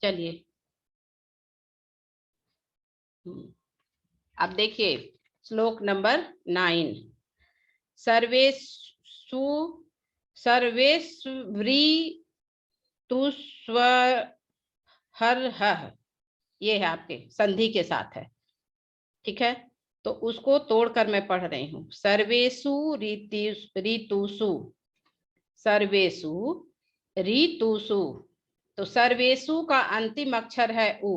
चलिए अब देखिए श्लोक नंबर 9। सर्वेषु सर्वेष्वि तु स्व हर हः, ये है आपके संधि के साथ है, ठीक है। तो उसको तोड़कर मैं पढ़ रही हूँ। सर्वेषु ऋतुषु, सर्वेषु ऋतुषु, तो सर्वेषु का अंतिम अक्षर है उ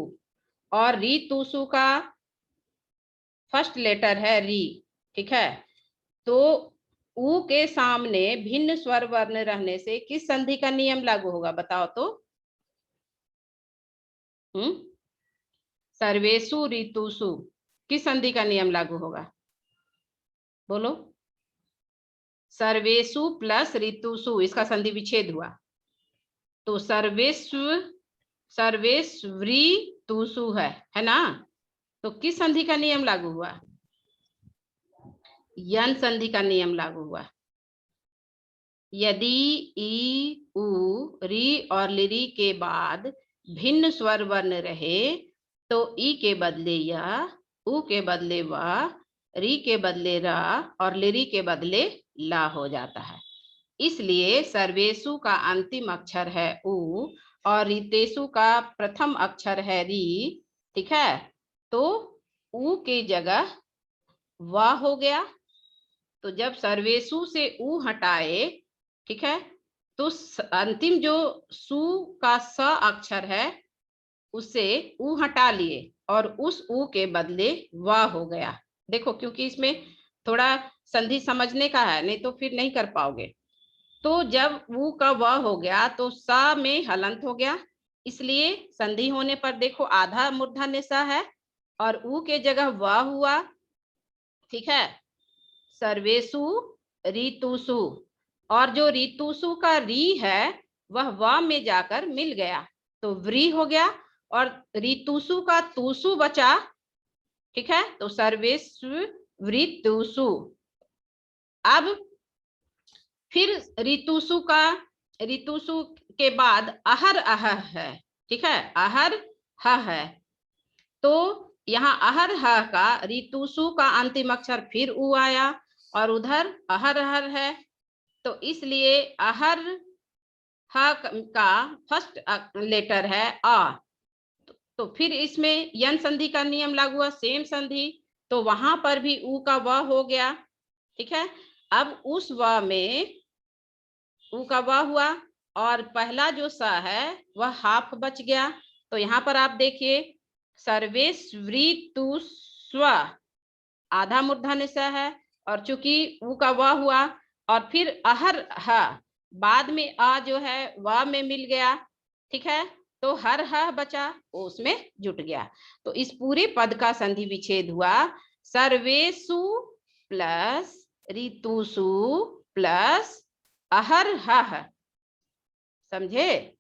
और ऋतुषु का फर्स्ट लेटर है री, ठीक है। तो उ के सामने भिन्न स्वर वर्ण रहने से किस संधि का नियम लागू होगा, बताओ तो। सर्वेषु ऋतुषु किस संधि का नियम लागू होगा, बोलो। सर्वेषु प्लस ऋतुषु, इसका संधि विच्छेद हुआ, तो सर्वेष्व सर्वेष्वि तुषु है ना। तो किस संधि का नियम लागू हुआ, यन संधि का नियम लागू हुआ। यदि ई उ री और लिरी के बाद भिन्न स्वर वर्ण रहे तो ई के बदले या, उ के बदले व, री के बदले रा और लिरी के बदले ला हो जाता है। इसलिए सर्वेषु का अंतिम अक्षर है उ और ऋतेषु का प्रथम अक्षर है री, ठीक है। तो उ की जगह व हो गया। तो जब सर्वेषु से उ हटाए, ठीक है, तो अंतिम जो सु का स अक्षर है उससे उ हटा लिए और उस उ के बदले व हो गया। देखो क्योंकि इसमें थोड़ा संधि समझने का है, नहीं तो फिर नहीं कर पाओगे। तो जब उ का व हो गया तो स में हलंत हो गया, इसलिए संधि होने पर देखो आधा मूर्धन्य स है और उ के जगह व हुआ, ठीक है। सर्वेषु ऋतुषु, और जो ऋतुषु का री है वह व में जाकर मिल गया तो व्री हो गया और ऋतुषु का तुषु बचा, ठीक है। तो सर्वेषु ऋतुषु। अब फिर ऋतुषु के बाद अहर अह है, ठीक है, अहर ह है। तो यहाँ अहर ह का ऋतुषु का अंतिम अक्षर फिर उ आया और उधर अहर हर है, तो इसलिए अहर ह का फर्स्ट लेटर है आ। तो फिर इसमें यन संधि का नियम लागू हुआ, सेम संधि, तो वहां पर भी उ का व हो गया, ठीक है। अब उस व में उ का व हुआ और पहला जो स है वह हाफ बच गया। तो यहाँ पर आप देखिए सर्वेष्वि तु स्व, आधा मूर्धन्य स है और चूंकि उ का व हुआ और फिर अहर ह बाद में आ जो है व में मिल गया, ठीक है। तो हर ह बचा, वो उसमें जुट गया। तो इस पूरे पद का संधि विच्छेद हुआ सर्वेषु प्लस ऋतुषु प्लस अहर ह, समझे।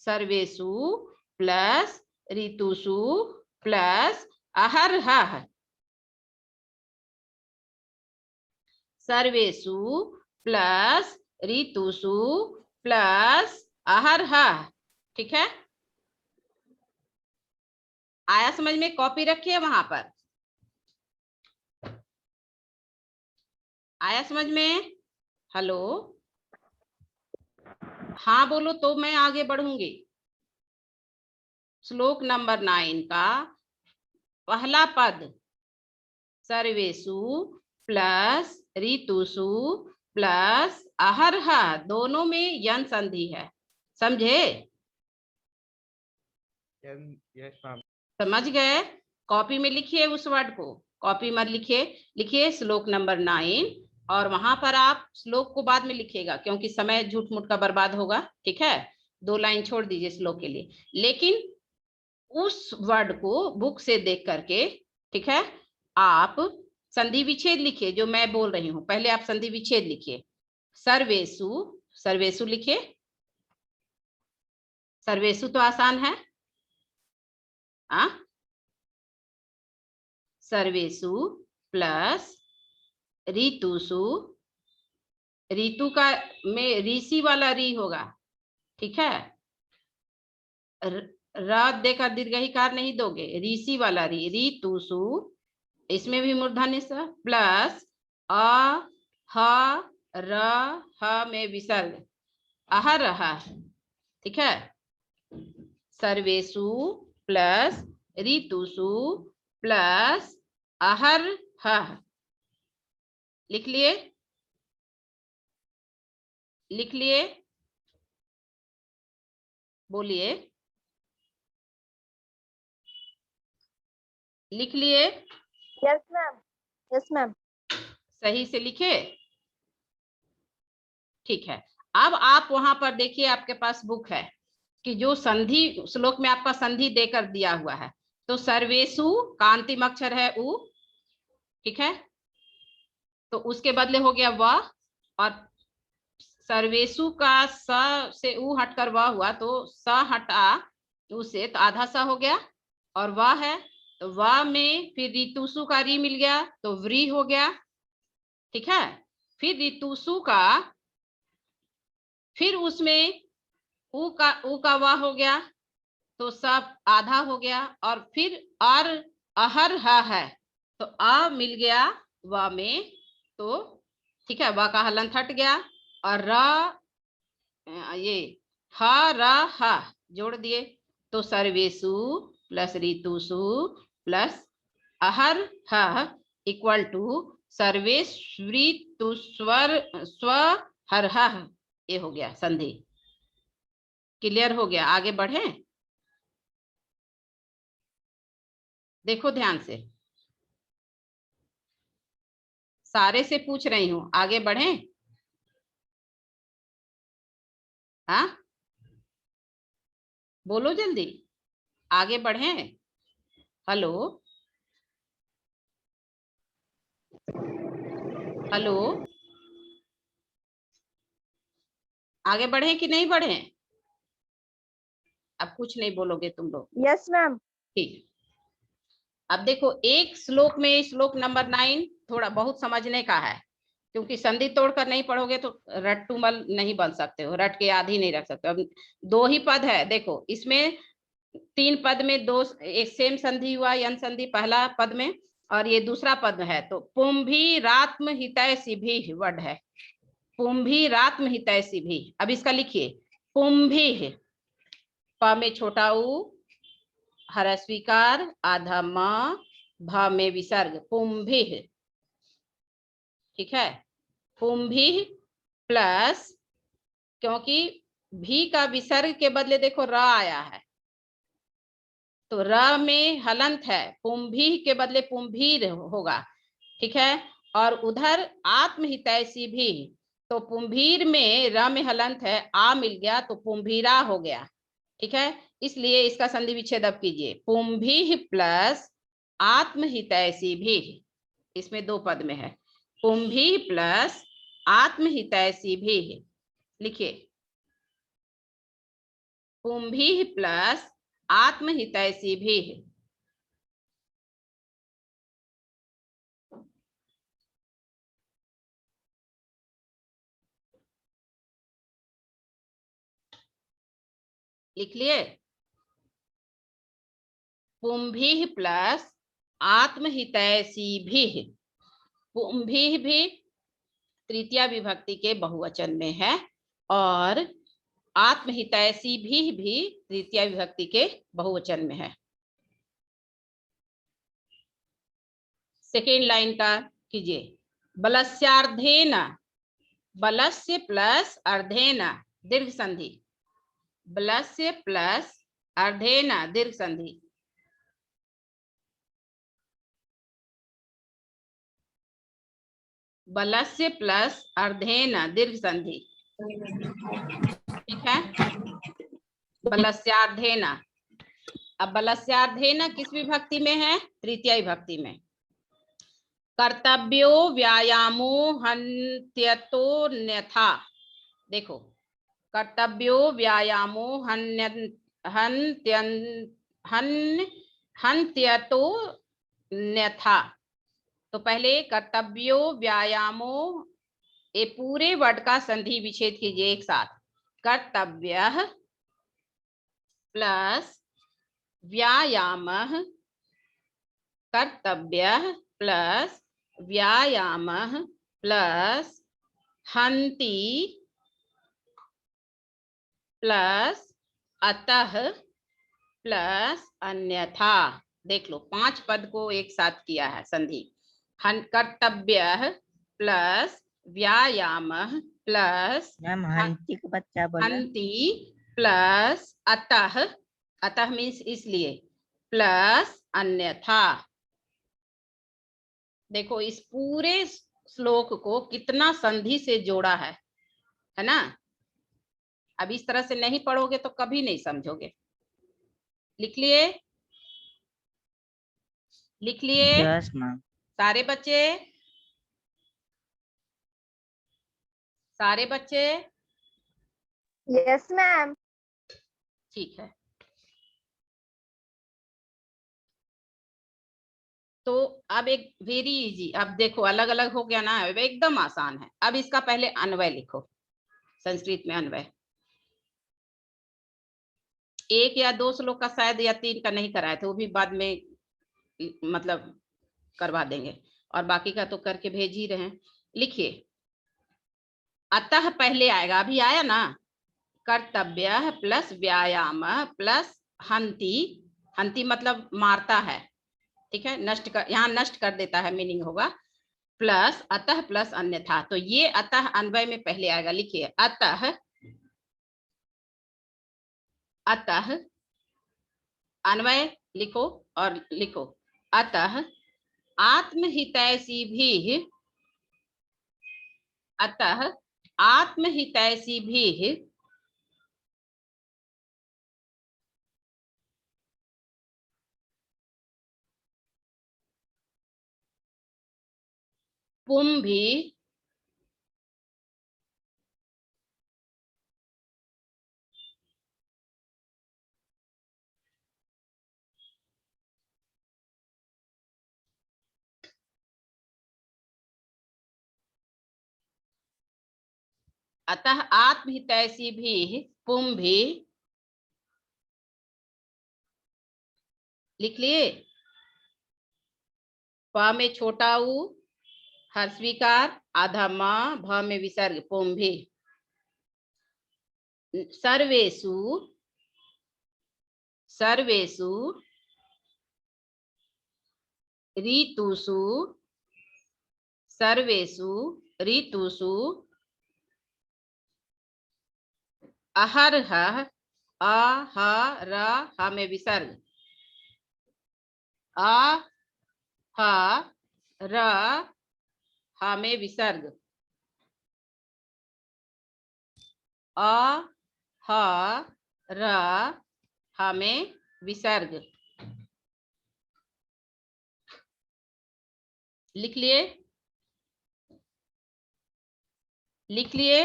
सर्वेषु प्लस ऋतुषु प्लस अहर ह, सर्वेषु प्लस ऋतुषु प्लस अहर ह, ठीक है। आया समझ में, कॉपी रखिए वहां पर, आया समझ में। हेलो, हाँ बोलो तो मैं आगे बढ़ूंगी। श्लोक नंबर 9 का पहला पद सर्वेषु प्लस ऋतुषु प्लस अहर ह, दोनों में यन संधि है, समझे। समझ गए। कॉपी में लिखिए उस वर्ड को, कॉपी मत लिखिए, लिखिए श्लोक नंबर 9 और वहां पर आप श्लोक को बाद में लिखिएगा क्योंकि समय झूठ मूठ का बर्बाद होगा, ठीक है। 2 लाइन छोड़ दीजिए श्लोक के लिए, लेकिन उस वर्ड को बुक से देख करके, ठीक है, आप संधि विच्छेद लिखिए जो मैं बोल रही हूं। पहले आप संधि विच्छेद लिखिए। सर्वेषु, सर्वेषु लिखिए, सर्वेषु तो आसान है। आ? सर्वेषु प्लस ऋतुषु, ऋतु का में ऋषि वाला री होगा, ठीक है। र देखा दीर्घईकार नहीं दोगे, रीसी वाला री तुसु, इसमें भी मूर्धन्य स प्लस अ ह र ह में विसर्ग अहर रहा, ठीक है। सर्वेषु प्लस ऋतुषु प्लस अहर ह, लिख लिए, लिख लिए, बोलिए, लिख लिए? Yes ma'am, yes ma'am. सही से लिखे? ठीक है। अब आप वहां पर देखिए, आपके पास बुक है कि जो संधि श्लोक में आपका संधि देकर दिया हुआ है, तो सर्वेषु का अंतिम अक्षर है उ, ठीक है, तो उसके बदले हो गया व, और सर्वेषु का स से उ हटकर व हुआ, तो स हटा उसे तो आधा सा हो गया, और व है तो व में फिर ऋतुसु का री मिल गया तो व्री हो गया, ठीक है। फिर ऋतुसु का, फिर उसमें उ का व हो गया तो सब आधा हो गया, और फिर अहर ह है तो अ मिल गया व में, तो ठीक है, व का हलंत हट गया, और ये ह र ह जोड़ दिए, तो सर्वेषु प्लस ऋतुषु प्लस अहर ह इक्वल टू सर्वेष्वृतुस्वर स्व हर ह, ये हो गया संधि। क्लियर हो गया? आगे बढ़े, देखो ध्यान से, सारे से पूछ रही हूं, आगे बढ़े? हाँ बोलो जल्दी, आगे बढ़े? हेलो हेलो, आगे बढ़े कि नहीं बढ़े? अब कुछ नहीं बोलोगे तुम लोग? Yes ma'am. ठीक। अब देखो, एक श्लोक में, श्लोक नंबर 9 थोड़ा बहुत समझने का है, क्योंकि संधि तोड़कर नहीं पढ़ोगे तो रट्टुमल नहीं बन सकते हो, रट के याद ही नहीं रख सकते। अब 2 ही पद है, देखो इसमें 3 पद में 2 एक सेम संधि हुआ, यन संधि पहला पद में, और ये दूसरा पद है, तो पुंभीरात्म हितैषी भी वर्ड है, पुंभीरात्म हितैषी भी। अब इसका लिखिए, पुंभी, प में छोटा उ, हर स्वीकार, आधा म, भ में विसर्ग, पुंभी, ठीक है। पुंभी प्लस, क्योंकि भी का विसर्ग के बदले देखो र आया है, तो र में हलंत है, पुंभी के बदले पुंभीर होगा, ठीक है। और उधर आत्महितैषी भी, तो पुंभीर में र में हलंत है, आ मिल गया तो पुंभीरा हो गया, ठीक है। इसलिए इसका संधि विच्छेद अब कीजिए, पुंभी प्लस आत्महितैषी भी, इसमें 2 पद में है, पुंभी प्लस आत्महितैषी भी, लिखिए, पुंभी प्लस आत्महितैषी भी। लिख लिए? पुंभी प्लस आत्महितैषी भी, पुंभी भी तृतीया विभक्ति के बहुवचन में है, और आत्महितैषी भी तृतीया विभक्ति के बहुवचन में है। सेकेंड लाइन का कीजिए, बलस्यार्धेन, बलस्य प्लस अर्धेन दीर्घ संधि, बलस्य प्लस अर्धेन दीर्घ संधि, बलस्य प्लस अर्धेन दीर्घ संधि, ठीक है। बलस्यार्धेन, अब बलस्यार्धेन किस विभक्ति में है? तृतीया विभक्ति में। कर्तव्यो व्यायामो हन्त्यतोन्यथा, देखो, कर्तव्यो व्यायामो हन्त्यतोन्यथा, तो पहले कर्तव्यो व्यायामो, ये पूरे वर्ड का संधि विच्छेद कीजिए एक साथ, कर्तव्य प्लस व्यायामः कर्तव्यः प्लस व्यायामः प्लस हन्ति प्लस अतः प्लस अन्यथा। देख लो 5 पद को एक साथ किया है संधि। कर्तव्यः प्लस व्यायामः प्लस मैम हंती के बाद क्या बोला? हन्ति प्लस अतः, अतः मीन्स इसलिए, प्लस अन्यथा। देखो इस पूरे श्लोक को कितना संधि से जोड़ा है ना। अब इस तरह से नहीं पढ़ोगे तो कभी नहीं समझोगे। लिख लिए? लिख लिए यस मैम। सारे बच्चे? सारे बच्चे? Yes, ma'am. ठीक है। तो अब एक वेरी इजी, अब देखो अलग अलग हो गया ना, अब एकदम आसान है। अब इसका पहले अन्वय लिखो, संस्कृत में अन्वय। 1 या 2 श्लोक का शायद या 3 का नहीं कराए थे, वो भी बाद में मतलब करवा देंगे, और बाकी का तो करके भेज ही रहे हैं। लिखिए, अतः पहले आएगा, अभी आया ना, कर्तव्य प्लस व्यायाम प्लस हन्ति, हन्ति मतलब मारता है, ठीक है, नष्ट कर, यहाँ नष्ट कर देता है मीनिंग होगा, प्लस अतः प्लस अन्यथा। तो ये अतः अन्वय में पहले आएगा। लिखिए अतः, अतः अन्वय लिखो और लिखो अतः आत्महितैषी भी, अतः आत्महितैषी भी पुंभी अतः आत्महितैषी भी पुंभी, लिख लिए? प में छोटा ऊ, हर्षविकार, आधा मां, भ में विसर्ग, पुंभी। सर्वेषु, सर्वेषु ऋतुषु, सर्वेषु ऋतुषु अहरह, अ ह र ह में विसर्ग, अ ह र ह में विसर्ग, अ ह र ह में विसर्ग। लिख लिए? लिख लिए?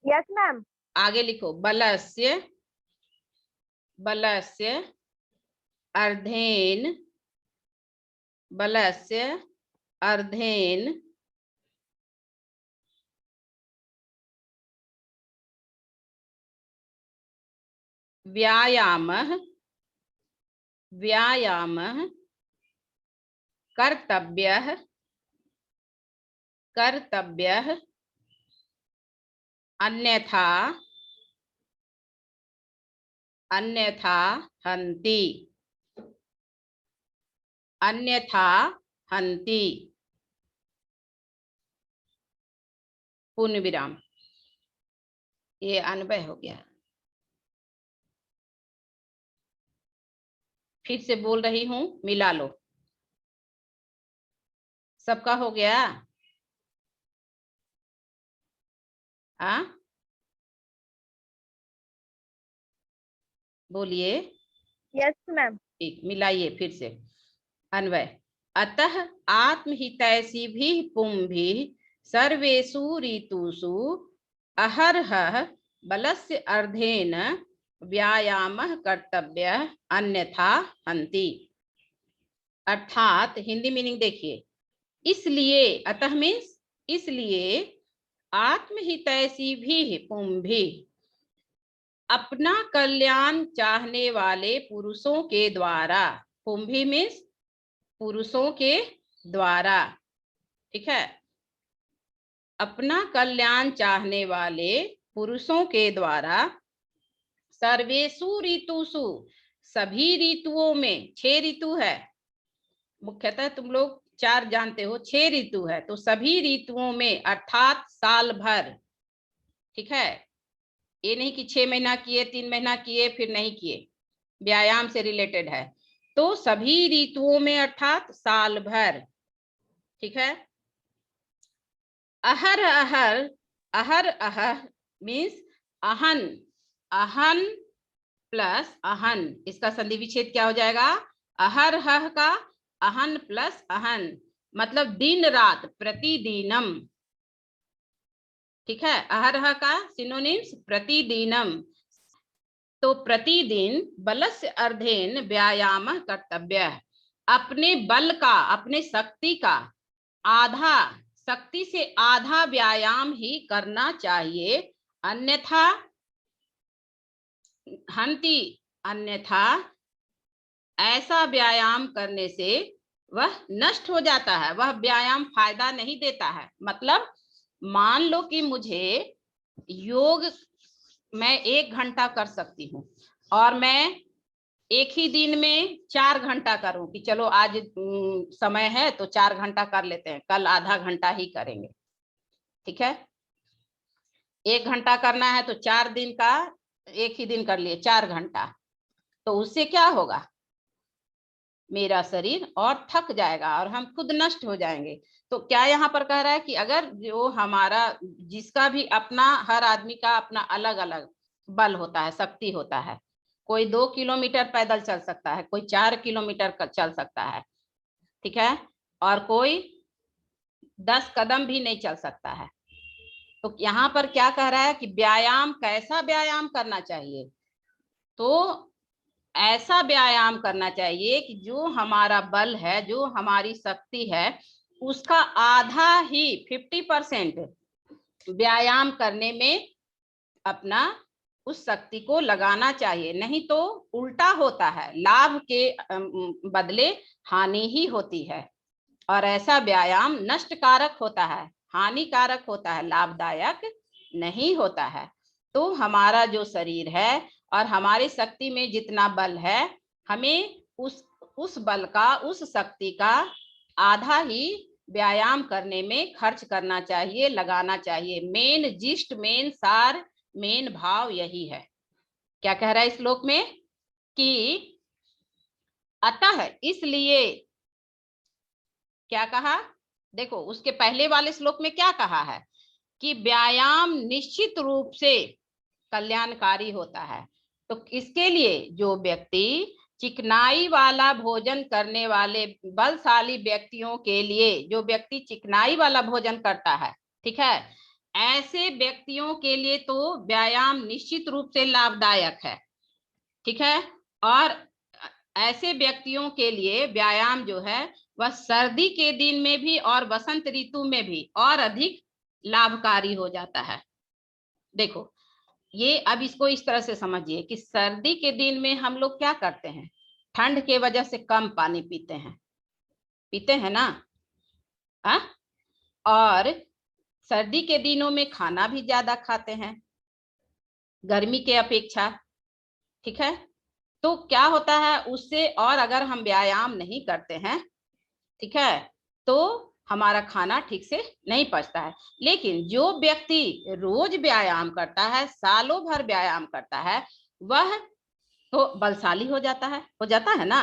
Yes, ma'am. आगे लिखो, बलस्य, बलस्य अर्धेन, बलस्य अर्धेन व्यायामः, व्यायामः कर्तव्यः, कर्तव्यः अन्यथा, अन्यथा हन्ति, अन्यथा हन्ति। पूर्ण विराम। ये अन्वय हो गया। फिर से बोल रही हूं, मिला लो। सबका हो गया? हाँ बोलिए। Yes, ma'am. ठीक, मिलाइए फिर से। अन्वय, अतः आत्महितैषी भी पुंभी सर्वेषु ऋतुषु अहरह बलस्य अर्धेन व्यायामः कर्तव्यः अन्यथा हन्ति। अर्थात हिंदी मीनिंग देखिए, इसलिए, अतः मीन्स इसलिए, आत्महितैषी भी पुंभी, अपना कल्याण चाहने वाले पुरुषों के द्वारा, पुंभी मीन्स पुरुषों के द्वारा, ठीक है, अपना कल्याण चाहने वाले पुरुषों के द्वारा सर्वेषु ऋतुषु, सभी ऋतुओं में, 6 ऋतु है मुख्यतः, तुम लोग 4 जानते हो, 6 ऋतु है, तो सभी ऋतुओं में अर्थात साल भर, ठीक है, ये नहीं कि 6 महीना किए, 3 महीना किए फिर नहीं किए, व्यायाम से रिलेटेड है, तो सभी ऋतुओं में अर्थात साल भर, ठीक है। अहर अहर, अहर अहर मीन्स अहन, अहन प्लस अहन, इसका संधि विच्छेद क्या हो जाएगा, अहर हह का अहन प्लस अहन, मतलब दिन रात, प्रतिदिनम, ठीक है, अहर हह का सिनोनिम्स प्रतिदिनम, तो प्रतिदिन बलस्य अर्धेन व्यायाम कर्तव्य, अपने बल का, अपने शक्ति का आधा, शक्ति से आधा व्यायाम ही करना चाहिए, अन्यथा हंति, अन्यथा ऐसा व्यायाम करने से वह नष्ट हो जाता है, वह व्यायाम फायदा नहीं देता है। मतलब मान लो कि मुझे योग मैं 1 घंटा कर सकती हूँ और मैं एक ही दिन में 4 घंटा करूं कि चलो आज समय है तो 4 घंटा कर लेते हैं, कल आधा घंटा ही करेंगे, ठीक है, 1 घंटा करना है तो 4 दिन का एक ही दिन कर लिए 4 घंटा, तो उससे क्या होगा, मेरा शरीर और थक जाएगा और हम खुद नष्ट हो जाएंगे। तो क्या यहाँ पर कह रहा है कि अगर जो हमारा, जिसका भी अपना, हर आदमी का अपना अलग अलग बल होता है, शक्ति होता है, कोई 2 किलोमीटर पैदल चल सकता है, कोई 4 किलोमीटर चल सकता है, ठीक है, और कोई 10 कदम भी नहीं चल सकता है। तो यहाँ पर क्या कह रहा है कि व्यायाम, कैसा व्यायाम करना चाहिए, तो ऐसा व्यायाम करना चाहिए कि जो हमारा बल है, जो हमारी शक्ति है, उसका आधा ही 50% व्यायाम करने में अपना उस शक्ति को लगाना चाहिए, नहीं तो उल्टा होता है, लाभ के बदले हानि ही होती है, और ऐसा व्यायाम नष्टकारक होता है, हानिकारक होता है, लाभदायक नहीं होता है। तो हमारा जो शरीर है और हमारी शक्ति में जितना बल है, हमें उस बल का, उस शक्ति का आधा ही व्यायाम करने में खर्च करना चाहिए, लगाना चाहिए। मेन जिस्ट, मेन सार, मेन भाव यही है। क्या कह रहा है इस श्लोक में कि अतः, इसलिए, क्या कहा, देखो उसके पहले वाले श्लोक में क्या कहा है कि व्यायाम निश्चित रूप से कल्याणकारी होता है। तो इसके लिए जो व्यक्ति चिकनाई वाला भोजन करने वाले बलशाली व्यक्तियों के लिए, जो व्यक्ति चिकनाई वाला भोजन करता है, ठीक है, ऐसे व्यक्तियों के लिए तो व्यायाम निश्चित रूप से लाभदायक है, ठीक है, और ऐसे व्यक्तियों के लिए व्यायाम जो है वह सर्दी के दिन में भी और वसंत ऋतु में भी और अधिक लाभकारी हो जाता है। देखो ये, अब इसको इस तरह से समझिए कि सर्दी के दिन में हम लोग क्या करते हैं, ठंड के वजह से कम पानी पीते हैं ना, हाँ, और सर्दी के दिनों में खाना भी ज्यादा खाते हैं गर्मी के अपेक्षा, ठीक है, तो क्या होता है उससे, और अगर हम व्यायाम नहीं करते हैं, ठीक है, तो हमारा खाना ठीक से नहीं पचता है। लेकिन जो व्यक्ति रोज व्यायाम करता है, सालों भर व्यायाम करता है, वह तो बलशाली हो जाता है ना।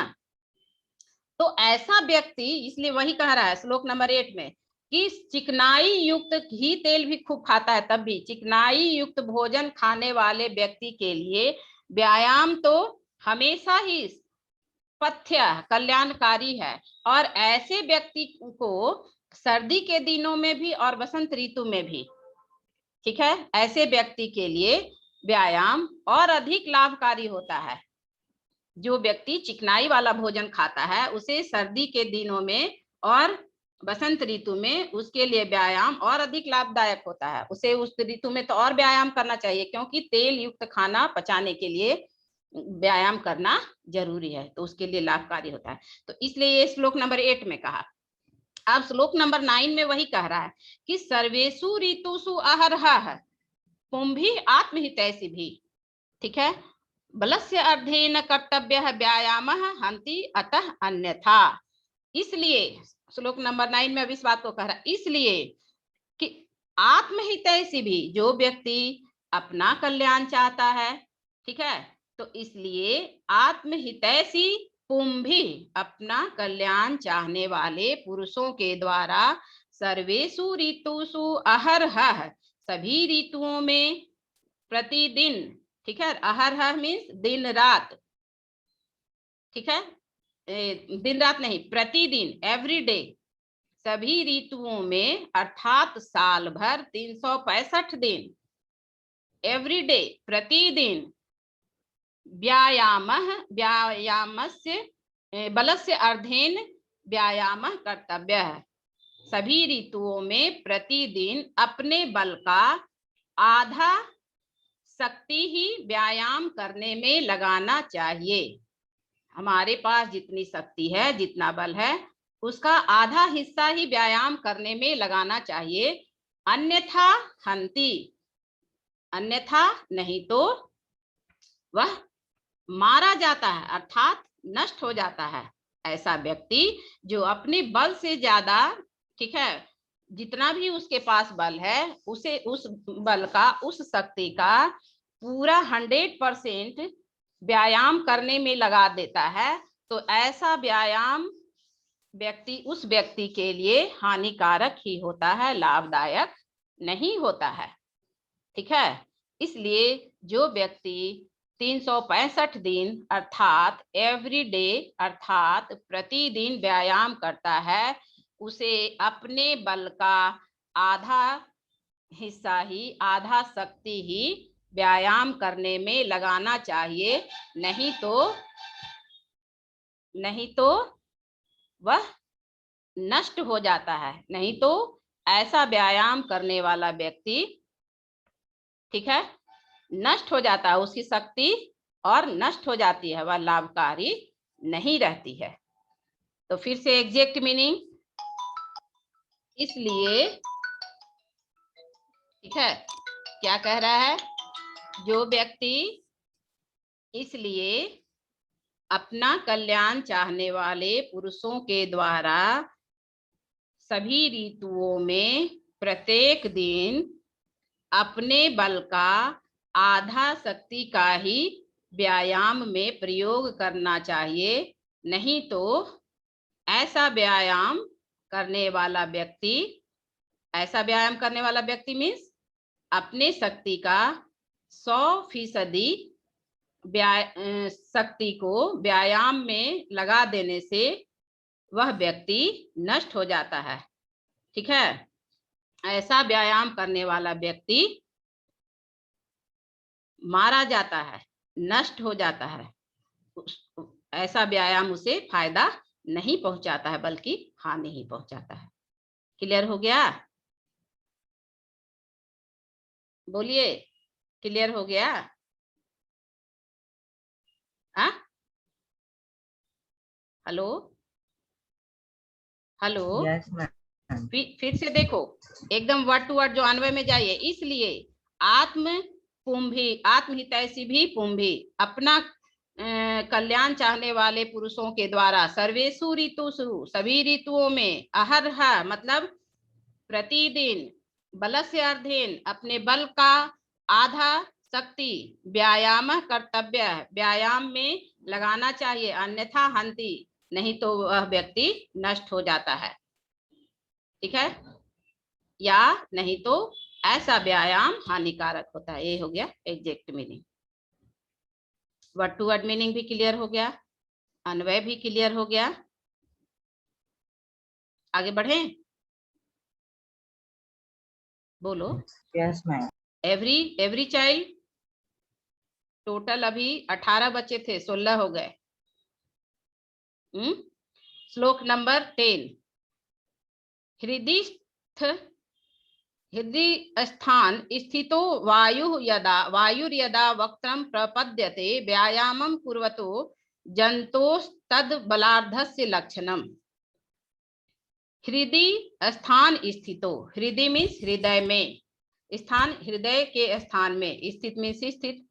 तो ऐसा व्यक्ति, इसलिए वही कह रहा है श्लोक नंबर 8 में कि चिकनाई युक्त घी तेल भी खूब खाता है, तब भी चिकनाई युक्त भोजन खाने वाले व्यक्ति के लिए व्यायाम तो हमेशा ही पथ्य कल्याणकारी है, और ऐसे व्यक्ति को सर्दी के दिनों में भी और वसंत ऋतु में भी, ठीक है, ऐसे व्यक्ति के लिए व्यायाम और अधिक लाभकारी होता है। जो व्यक्ति चिकनाई वाला भोजन खाता है उसे सर्दी के दिनों में और बसंत ऋतु में उसके लिए व्यायाम और अधिक लाभदायक होता है। उसे उस ऋतु में तो और व्यायाम करना चाहिए, क्योंकि तेल युक्त खाना पचाने के लिए व्यायाम करना जरूरी है, तो उसके लिए लाभकारी होता है। तो इसलिए ये श्लोक नंबर 8 में कहा। अब श्लोक नंबर 9 में वही कह रहा है कि सर्वेषु ऋतुषु अहरः पुंभी आत्महितैषी भी। ठीक है, बलस्य अध्ययन कर्तव्य व्यायाम हंति अतः अन्यथा। इसलिए श्लोक नंबर 9 में अब इस बात को कह रहा है, इसलिए कि आत्महितैषी भी, जो व्यक्ति अपना कल्याण चाहता है, ठीक है, तो इसलिए आत्महितैषी पुंभी, अपना कल्याण चाहने वाले पुरुषों के द्वारा सर्वेषु ऋतुषु अहरः, सभी ऋतुओं में प्रतिदिन, ठीक है, अहरः मीन्स दिन रात, ठीक है, दिन रात नहीं, प्रतिदिन, एवरी डे, सभी ऋतुओं में अर्थात साल भर 365 दिन, एवरी डे, प्रतिदिन, व्यायामस्य बलस्य अर्धेन व्यायाम कर्तव्य है। सभी ऋतुओं में प्रतिदिन अपने बल का आधा शक्ति ही व्यायाम करने में लगाना चाहिए। हमारे पास जितनी शक्ति है, जितना बल है, उसका आधा हिस्सा ही व्यायाम करने में लगाना चाहिए। अन्यथा हंति, अन्यथा नहीं तो वह मारा जाता है, अर्थात नष्ट हो जाता है। ऐसा व्यक्ति जो अपने बल से ज्यादा, ठीक है, जितना भी उसके पास बल है, उसे उस बल का, उस शक्ति का पूरा 100% व्यायाम करने में लगा देता है, तो ऐसा व्यायाम व्यक्ति, उस व्यक्ति के लिए हानिकारक ही होता है, लाभदायक नहीं होता है। ठीक है, इसलिए जो व्यक्ति 365 दिन अर्थात एवरी डे, अर्थात प्रतिदिन व्यायाम करता है, उसे अपने बल का आधा हिस्सा ही, आधा शक्ति ही व्यायाम करने में लगाना चाहिए। नहीं तो वह नष्ट हो जाता है। नहीं तो ऐसा व्यायाम करने वाला व्यक्ति, ठीक है, नष्ट हो जाता है, उसकी शक्ति और नष्ट हो जाती है, वह लाभकारी नहीं रहती है। तो फिर से एग्जैक्ट मीनिंग, इसलिए, ठीक है, क्या कह रहा है, जो व्यक्ति इसलिए अपना कल्याण चाहने वाले पुरुषों के द्वारा सभी ऋतुओं में प्रत्येक दिन अपने बल का आधा शक्ति का ही व्यायाम में प्रयोग करना चाहिए। नहीं तो ऐसा व्यायाम करने वाला व्यक्ति, ऐसा व्यायाम करने वाला व्यक्ति मीन्स अपने शक्ति का 100% शक्ति को व्यायाम में लगा देने से वह व्यक्ति नष्ट हो जाता है। ठीक है, ऐसा व्यायाम करने वाला व्यक्ति मारा जाता है, नष्ट हो जाता है। ऐसा व्यायाम उसे फायदा नहीं पहुंचाता है, बल्कि हानि ही पहुंचाता है। क्लियर हो गया? बोलिए, क्लियर हो गया? हाँ, हेलो हेलो, यस मैम। फिर से देखो, एकदम वर्ड टू वर्ड जो अन्वय में जाइए। इसलिए आत्महितैषी भी पुंभी, अपना कल्याण चाहने वाले पुरुषों के द्वारा सर्वेषु ऋतुषु, सभी ऋतुओं में, अहरः मतलब प्रतिदिन, बलस्य अर्धेन अपने बल का आधा शक्ति, व्यायाम कर्तव्य, व्यायाम में लगाना चाहिए, अन्यथा हंति, नहीं तो वह व्यक्ति नष्ट हो जाता है। ठीक है, या नहीं तो ऐसा व्यायाम हानिकारक होता है। ये हो गया exact meaning. Word to word meaning भी क्लियर हो गया, अन्वय भी क्लियर हो गया। आगे बढ़े, बोलो। Yes ma'am. Every child, total अभी 18 बच्चे थे, 16 हो गए। श्लोक नंबर 10, हृदय स्थान स्थितो वायुर्यदा वक्त्रं प्रपद्यते व्यायामं कुर्वतो जन्तोस्तद् बलार्धस्य लक्षणम्। हृदय स्थान स्थितो, हृदय मीन्स हृदय में, स्थान हृदय के स्थान में, स्थित मीन्स स्थित,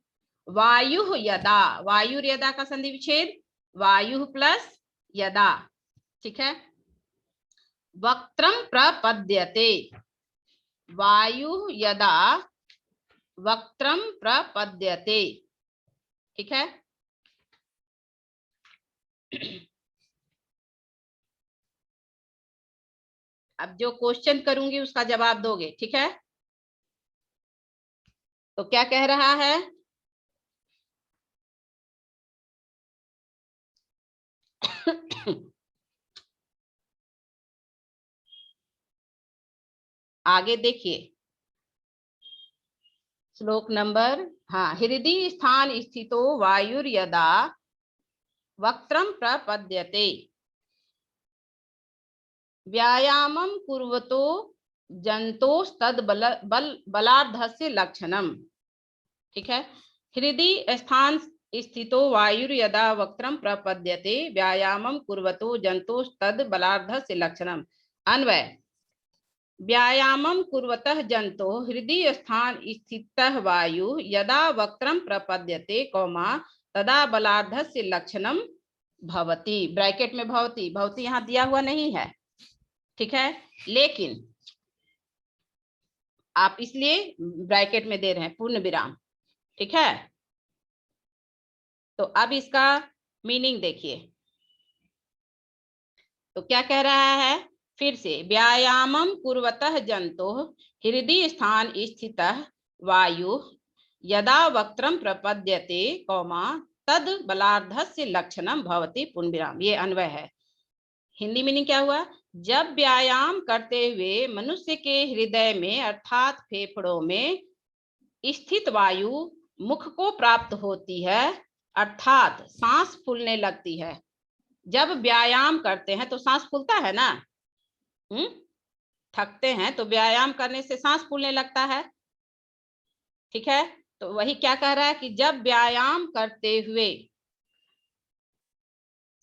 वायु यदा, वायुर्यदा का संधि विच्छेद वायु प्लस यदा, ठीक है। वक्त्रम प्रपद्यते, वायु यदा वक्त्रम प्रपद्यते, ठीक है। अब जो क्वेश्चन करूंगी उसका जवाब दोगे, ठीक है। तो क्या कह रहा है, आगे देखिए श्लोक नंबर, हाँ, हृदय स्थान स्थितो वायुर्यदा वक्त्रम प्रपद्यते व्यायामं कुर्वतो जन्तोस्तद् बलार्धस्य लक्षणम, ठीक है। हृदय स्थान स्थितो वायुर्यदा वक्त्रम प्रपद्यते व्यायामं कुर्वतो जन्तोस्तद् बलार्धस्य लक्षणम। अन्वय, व्यायामं कुर्वतः जंतो हृदय स्थान स्थितः वायु यदा वक्त्रम प्रपद्यते कौमा तदा बलार्धस्य लक्षणम भवति। ब्रैकेट में भवति, भवति यहाँ दिया हुआ नहीं है, ठीक है, लेकिन आप इसलिए ब्रैकेट में दे रहे हैं पूर्ण विराम, ठीक है। तो अब इसका मीनिंग देखिए, तो क्या कह रहा है फिर से, व्यायामं कुर्वतः जंतो हृदय स्थान स्थितः वायु यदा वक्त्रम प्रपद्यते कौमा तद बलार्धस्य लक्षणम भवति पूर्ण विराम। ये अन्वय है। हिंदी मीनिंग क्या हुआ, जब व्यायाम करते हुए मनुष्य के हृदय में अर्थात फेफड़ों में स्थित वायु मुख को प्राप्त होती है, अर्थात सांस फूलने लगती है। जब व्यायाम करते हैं तो सांस फूलता है ना, थकते हैं तो व्यायाम करने से सांस फूलने लगता है, ठीक है। तो वही क्या कह रहा है कि जब व्यायाम करते हुए,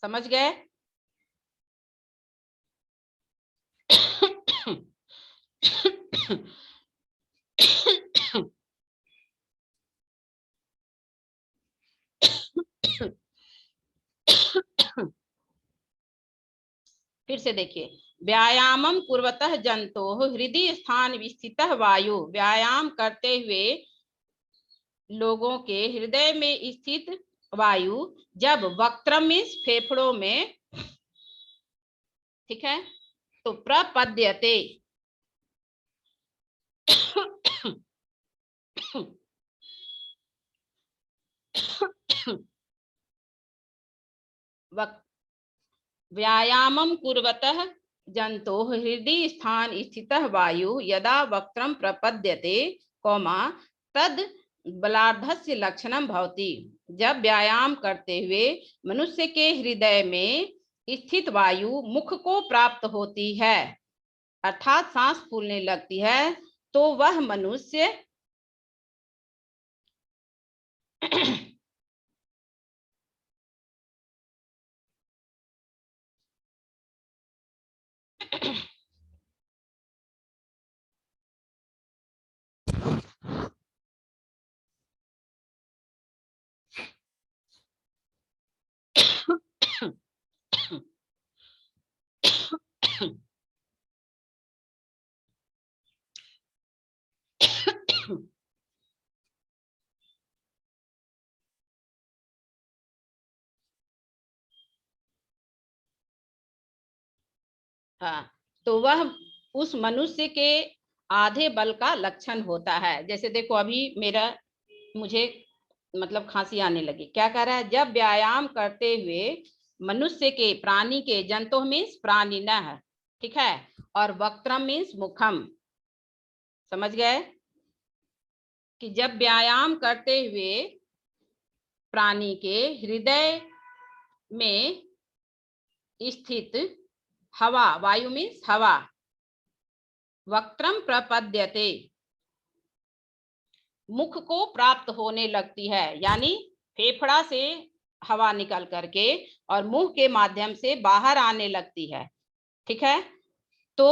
समझ गए, फिर से देखिए, व्यायामं कुर्वतः जंतो हृदय स्थान स्थितः वायु, व्यायाम करते हुए लोगों के हृदय में स्थित वायु जब वक्त्रम मीन्स फेफड़ों में, ठीक है, तो प्रपद्यते, व्यायामं कुर्वतः जंतो हृदय स्थान स्थितः वायु यदा वक्त्रम प्रपद्यते कौमा तद बलार्धस्य लक्षणम भवति। जब व्यायाम करते हुए मनुष्य के हृदय में स्थित वायु मुख को प्राप्त होती है, अर्थात सांस फूलने लगती है, तो वह मनुष्य हाँ, तो वह उस मनुष्य के आधे बल का लक्षण होता है। जैसे देखो अभी मुझे मतलब खांसी आने लगी, क्या कह रहा है, जब व्यायाम करते हुए मनुष्य के, प्राणी के, जंतु मीन्स प्राणी न, ठीक है, और वक्त्रम मीन्स मुखम, समझ गए, कि जब व्यायाम करते हुए प्राणी के हृदय में स्थित हवा, वायु मीन्स हवा, वक्त्रम प्रपद्यते, मुख को प्राप्त होने लगती है, यानी फेफड़ा से हवा निकल करके और मुंह के माध्यम से बाहर आने लगती है। ठीक है, तो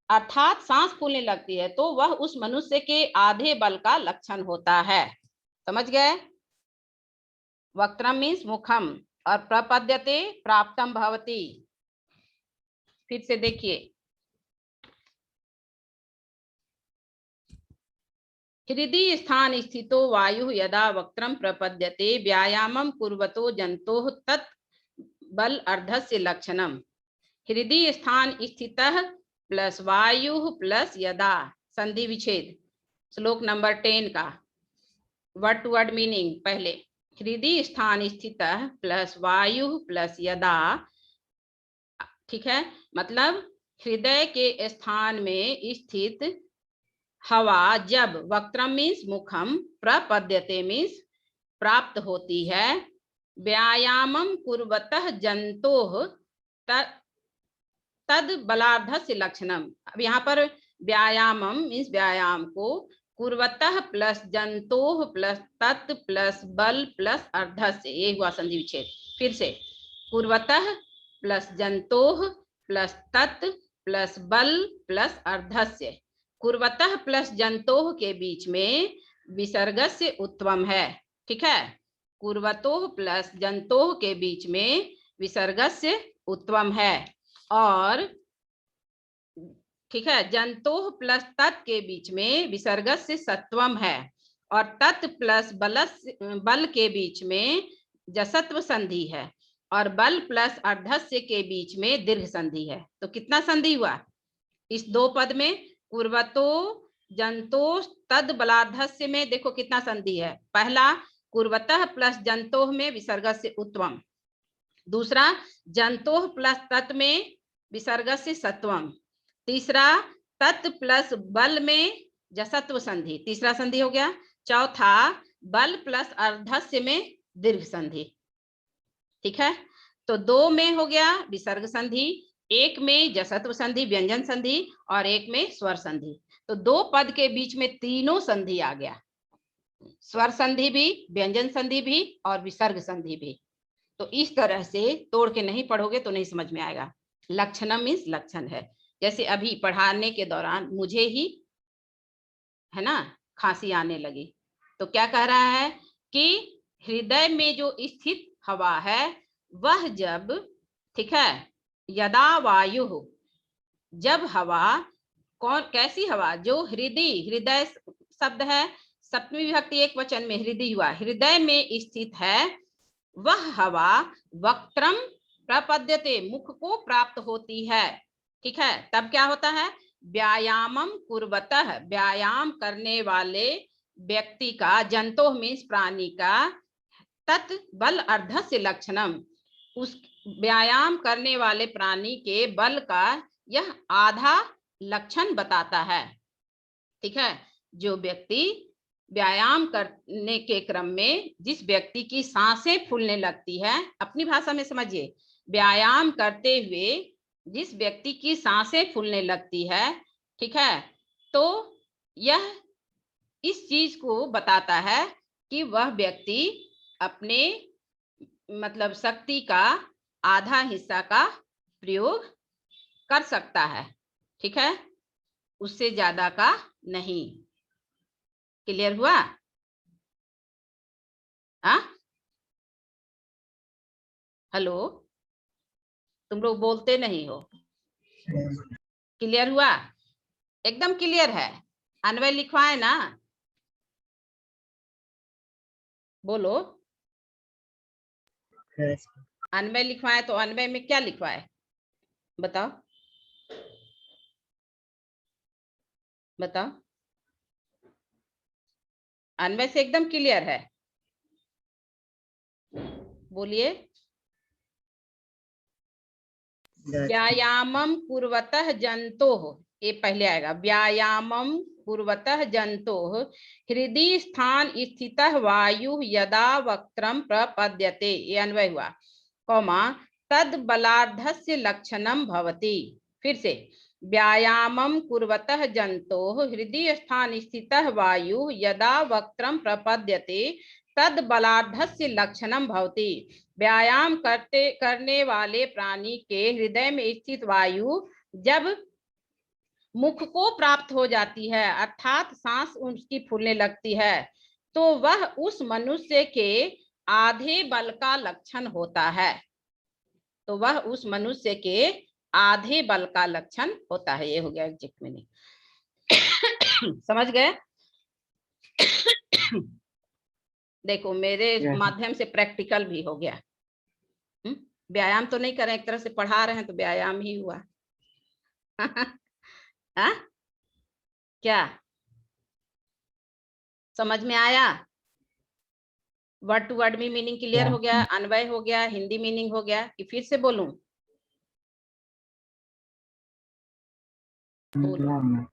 अर्थात सांस फूलने लगती है, तो वह उस मनुष्य के आधे बल का लक्षण होता है। समझ गए? वक्त्रम मीन्स मुखम और प्रपद्यते प्राप्तम भवति। फिर से देखिए, हृदय स्थान स्थितो वायु यदा वक्त्रम प्रपद्यते व्यायामं कुर्वतो जंतोः तत् बल अर्धस्य लक्षणम। हृदय स्थान स्थितः प्लस वायु प्लस यदा, संधि विच्छेद, श्लोक नंबर 10 का वर्ड टू वर्ड मीनिंग। पहले हृदय स्थान स्थितः प्लस वायु प्लस यदा, ठीक है, मतलब हृदय के स्थान में स्थित हवा जब वक्त्रम मीन्स मुखम, प्रपद्यते मीन्स प्राप्त होती है, व्यायामम कुर्वतः जंतोः तद बलार्धस्य लक्षणम। अब यहाँ पर व्यायामम मीन्स व्यायाम को, कुर्वतः प्लस जंतोः प्लस तत् प्लस बल प्लस अर्धस्य, ये हुआ संधि विच्छेद। फिर से कुर्वतः प्लस जंतोः प्लस तत् प्लस बल प्लस अर्धस्य। कुर्वतः प्लस जंतोः के बीच में विसर्गस्य उत्तम है। ठीक है, कुर्वतोः प्लस जंतोः के बीच में विसर्गस्य उत्तम है। और ठीक है, जंतोः प्लस तत् के बीच में विसर्गस्य सत्वम है। और तत् प्लस बल के बीच में जसत्व संधि है। और बल प्लस अर्धस्य के बीच में दीर्घ संधि है। तो कितना संधि हुआ इस दो पद में? कुर्वतो जंतो तद बलार्धस्य में देखो कितना संधि है। पहला कुर्वतः प्लस जंतोः में विसर्गस्य उत्तम, दूसरा जंतोः प्लस तत् में विसर्गस्य सत्वम, तीसरा तत् प्लस बल में जसत्व संधि, तीसरा संधि हो गया। चौथा बल प्लस अर्धस्य में दीर्घ संधि। ठीक है, तो दो में हो गया विसर्ग संधि, एक में जसत्व संधि व्यंजन संधि और एक में स्वर संधि। तो दो पद के बीच में तीनों संधि आ गया, स्वर संधि भी, व्यंजन संधि भी और विसर्ग संधि भी। तो इस तरह से तोड़ के नहीं पढ़ोगे तो नहीं समझ में आएगा। लक्षणम मीन्स लक्षण है। जैसे अभी पढ़ाने के दौरान मुझे ही है ना खांसी आने लगी, तो क्या कह रहा है कि हृदय में जो स्थित हवा है वह जब, ठीक है, यदा वायु, जब हवा, कौन कैसी हवा? जो हृदय, हृदय शब्द है सप्तमी विभक्ति एक वचन में हृदय हुआ, हृदय में स्थित है वह हवा वक्त्रम प्रपद्यते, मुख को प्राप्त होती है। ठीक है, तब क्या होता है? व्यायामम कुर्वतः, व्यायाम करने वाले व्यक्ति का, जंतोः मीन्स प्राणी का, तत् बल अर्धस्य लक्षणम, उस व्यायाम करने वाले प्राणी के बल का यह आधा लक्षण बताता है। ठीक है, जो व्यक्ति व्यायाम करने के क्रम में जिस व्यक्ति की सांसें फूलने लगती है, अपनी भाषा में समझिए, व्यायाम करते हुए जिस व्यक्ति की सांसें फूलने लगती है, ठीक है, तो यह इस चीज को बताता है कि वह व्यक्ति अपने मतलब शक्ति का आधा हिस्सा का प्रयोग कर सकता है। ठीक है, उससे ज्यादा का नहीं। क्लियर हुआ? हेलो, तुम लोग बोलते नहीं हो। क्लियर हुआ? एकदम क्लियर है। अन्वय लिखवाए ना, बोलो। अन्वय लिखवाए तो अन्वय में क्या लिखवाए बताओ, बताओ। अन्वय से एकदम क्लियर है, बोलिए। व्यायामम कुर्वतः जंतोः, ये पहले आएगा, व्यायामम कुर्वतः जंतोः हृदय स्थान स्थितः वायु यदा वक्त्रम प्रपद्यते, ये अन्वय हुआ, कौमा तद बलार्धस्य लक्षणम भवति। फिर से व्यायामं कुर्वतः जन्तोः हृदय स्थान स्थितः वायु यदा वक्त्रं प्रपद्यते तद बलाढ्यस्य लक्षणं भवति। व्यायाम करने वाले प्राणी के हृदय में स्थित वायु जब मुख को प्राप्त हो जाती है अर्थात सांस उसकी फूलने लगती है तो वह उस मनुष्य के आधे बल का लक्षण होता है। तो वह उस मनुष्य के आधे बल का लक्षण होता है। ये हो गया एग्जैक्ट मीनिंग। समझ गए? देखो मेरे Yes. माध्यम से प्रैक्टिकल भी हो गया। व्यायाम तो नहीं करें, एक तरह से पढ़ा रहे हैं तो व्यायाम ही हुआ। हाँ क्या समझ में आया? वर्ड टू वर्ड में मीनिंग क्लियर Yeah. हो गया, अन्वय हो गया, हिंदी मीनिंग हो गया कि फिर से बोलूं? बोलो। No, ma'am.